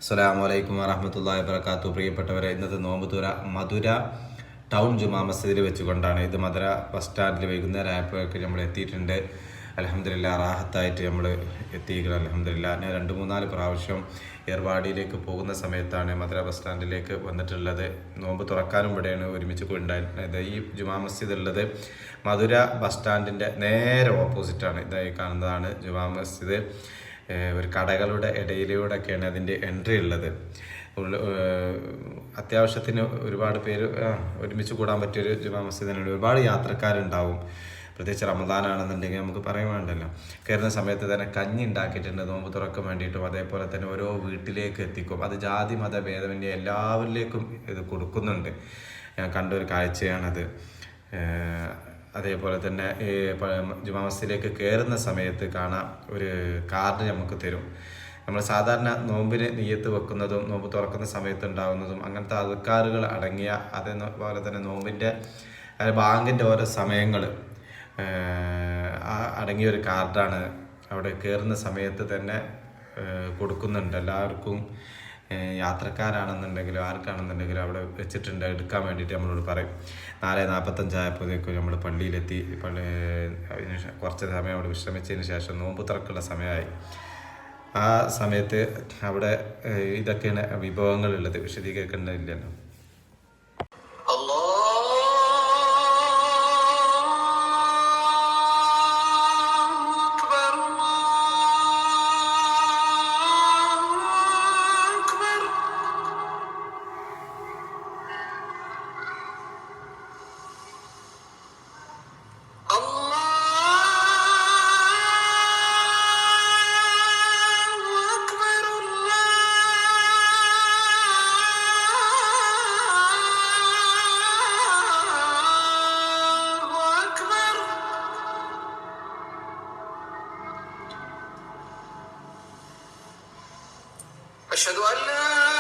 അസ്സലാമു അലൈക്കും വറഹ്മത്തുള്ളാഹി വബറകാതുഹു. പ്രിയപ്പെട്ടവരെ, ഇന്നത്തെ നോമ്പ് തുറ മധുര ടൗൺ ജുമാ മസ്ജിദിൽ വെച്ചുകൊണ്ടാണ്. ഇത് മധുര ബസ് സ്റ്റാൻഡിൽ വൈകുന്നേരം ആയപ്പോഴേക്ക് നമ്മൾ എത്തിയിട്ടുണ്ട്. അൽഹംദുലില്ലാ റാഹത്തായിട്ട് നമ്മൾ എത്തിയിരിക്കണം. അൽഹംദുലില്ലാ. ഞാൻ 2-3-4 പ്രാവശ്യം ഏർവാടിയിലേക്ക് പോകുന്ന സമയത്താണ് മധുര ബസ് സ്റ്റാൻഡിലേക്ക് വന്നിട്ടുള്ളത്. നോമ്പ് തുറക്കാനും ഇവിടെയാണ് ഒരുമിച്ച് ഉണ്ടായിരുന്നത്. ഈ ജുമാ മസ്ജിദ് ഉള്ളത് മധുര ബസ് സ്റ്റാൻഡിൻ്റെ നേരെ ഓപ്പോസിറ്റാണ്. ഇതായി കാണുന്നതാണ് ജുമാ മസ്ജിദ്. ഒരു കടകളുടെ ഇടയിലൂടെയൊക്കെയാണ് അതിൻ്റെ എൻട്രി ഉള്ളത്. അത്യാവശ്യത്തിന് ഒരുപാട് പേര് ഒരുമിച്ച് കൂടാൻ പറ്റിയൊരു ജുമാ മസ്ജിദിനുണ്ട്. ഒരുപാട് യാത്രക്കാരുണ്ടാവും. പ്രത്യേകിച്ച് റമദാനാണെന്നുണ്ടെങ്കിൽ നമുക്ക് പറയാൻ വേണ്ടല്ലോ. കയറുന്ന സമയത്ത് തന്നെ കഞ്ഞി ഉണ്ടാക്കിയിട്ടുണ്ട് നോമ്പ് തുറക്കാൻ വേണ്ടിയിട്ടും. അതേപോലെ തന്നെ ഓരോ വീട്ടിലേക്ക് എത്തിക്കും. അത് ജാതി മത ഭേദമന്യേ എല്ലാവരിലേക്കും ഇത് കൊടുക്കുന്നുണ്ട്. ഞാൻ കണ്ടൊരു കാഴ്ചയാണത്. അതേപോലെ തന്നെ ജുമാ മസ്ജിദിലേക്ക് കയറുന്ന സമയത്ത് കാണാം, ഒരു കാർഡ് നമുക്ക് തരും. നമ്മൾ സാധാരണ നോമ്പിന് നിയ്യത്ത് വെക്കുന്നതും നോമ്പ് തുറക്കുന്ന സമയത്ത് ഉണ്ടാകുന്നതും അങ്ങനത്തെ അദ്കാറുകൾ അടങ്ങിയ, അതേപോലെ തന്നെ നോമ്പിൻ്റെ ബാങ്കിൻ്റെ ഓരോ സമയങ്ങൾ അടങ്ങിയ ഒരു കാർഡാണ് അവിടെ കയറുന്ന സമയത്ത് തന്നെ കൊടുക്കുന്നുണ്ട്. എല്ലാവർക്കും യാത്രക്കാരാണെന്നുണ്ടെങ്കിലും ആർക്കാണെന്നുണ്ടെങ്കിലും അവിടെ വെച്ചിട്ടുണ്ട്. എടുക്കാൻ വേണ്ടിയിട്ട് നമ്മളോട് പറയും. 4:45 ആയപ്പോഴേക്കും നമ്മൾ പള്ളിയിലെത്തി. കുറച്ച് സമയം അവിടെ വിശ്രമിച്ചതിന് ശേഷം നോമ്പ് തുറക്കുള്ള സമയമായി. ആ സമയത്ത് അവിടെ ഇതൊക്കെയാണ് വിഭവങ്ങളുള്ളത്. വിശദീകരിക്കേണ്ടതില്ലല്ലോ. أشهد أن لا